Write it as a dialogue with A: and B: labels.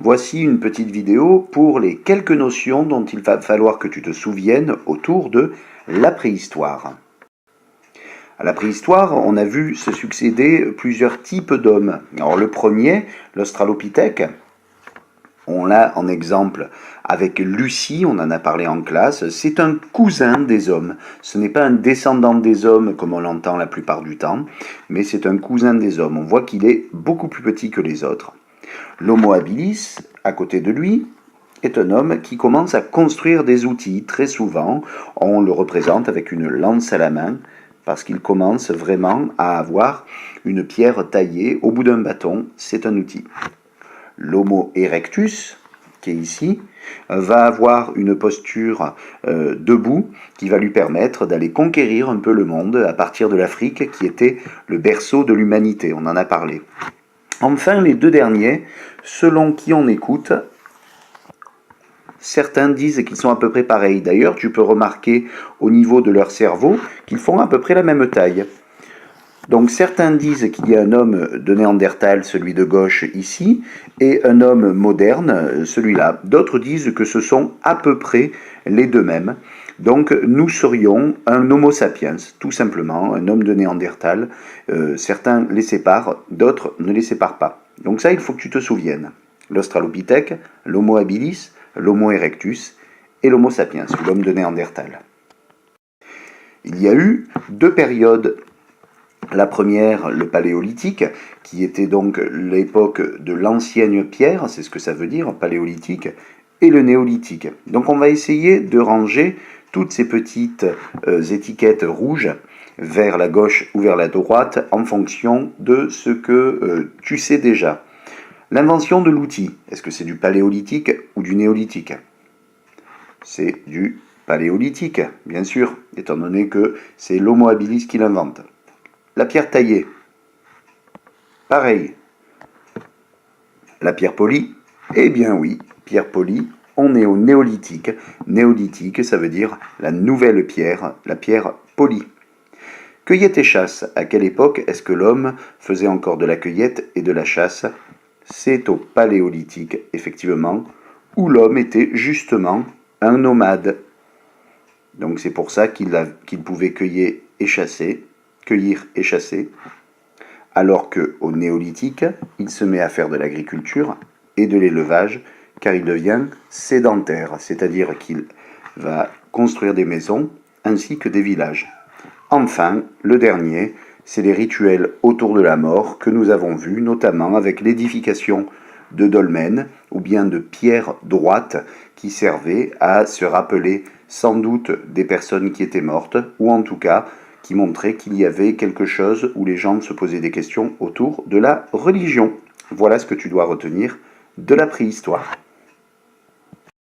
A: Voici une petite vidéo pour les quelques notions dont il va falloir que tu te souviennes autour de la préhistoire. À la préhistoire, on a vu se succéder plusieurs types d'hommes. Alors le premier, l'Australopithèque, on l'a en exemple avec Lucie, on en a parlé en classe, c'est un cousin des hommes. Ce n'est pas un descendant des hommes comme on l'entend la plupart du temps, mais c'est un cousin des hommes. On voit qu'il est beaucoup plus petit que les autres. L'Homo habilis, à côté de lui, est un homme qui commence à construire des outils. Très souvent, on le représente avec une lance à la main, parce qu'il commence vraiment à avoir une pierre taillée au bout d'un bâton. C'est un outil. L'Homo erectus, qui est ici, va avoir une posture debout qui va lui permettre d'aller conquérir un peu le monde à partir de l'Afrique, qui était le berceau de l'humanité. On en a parlé. Enfin, les deux derniers, selon qui on écoute, certains disent qu'ils sont à peu près pareils. D'ailleurs, tu peux remarquer au niveau de leur cerveau qu'ils font à peu près la même taille. Donc certains disent qu'il y a un homme de Néandertal, celui de gauche ici, et un homme moderne, celui-là. D'autres disent que ce sont à peu près les deux mêmes. Donc nous serions un Homo sapiens, tout simplement, un homme de Néandertal. Certains les séparent, d'autres ne les séparent pas. Donc ça, il faut que tu te souviennes. L'Australopithèque, l'Homo habilis, l'Homo erectus et l'Homo sapiens, l'homme de Néandertal. Il y a eu deux périodes. La première, le paléolithique, qui était donc l'époque de l'ancienne pierre, c'est ce que ça veut dire, paléolithique, et le néolithique. Donc on va essayer de ranger toutes ces petites étiquettes rouges vers la gauche ou vers la droite en fonction de ce que tu sais déjà. L'invention de l'outil, est-ce que c'est du paléolithique ou du néolithique? C'est du paléolithique, bien sûr, étant donné que c'est l'Homo habilis qui l'invente. La pierre taillée, pareil. La pierre polie, eh bien oui, pierre polie, on est au néolithique. Néolithique, ça veut dire la nouvelle pierre, la pierre polie. Cueillette et chasse, à quelle époque est-ce que l'homme faisait encore de la cueillette et de la chasse? C'est au paléolithique, effectivement, où l'homme était justement un nomade. Donc c'est pour ça qu'il pouvait cueillir et chasser, alors qu'au néolithique, il se met à faire de l'agriculture et de l'élevage, car il devient sédentaire, c'est-à-dire qu'il va construire des maisons ainsi que des villages. Enfin, le dernier, c'est les rituels autour de la mort que nous avons vus, notamment avec l'édification de dolmens ou bien de pierres droites qui servaient à se rappeler sans doute des personnes qui étaient mortes, ou en tout cas qui montraient qu'il y avait quelque chose où les gens se posaient des questions autour de la religion. Voilà ce que tu dois retenir de la préhistoire.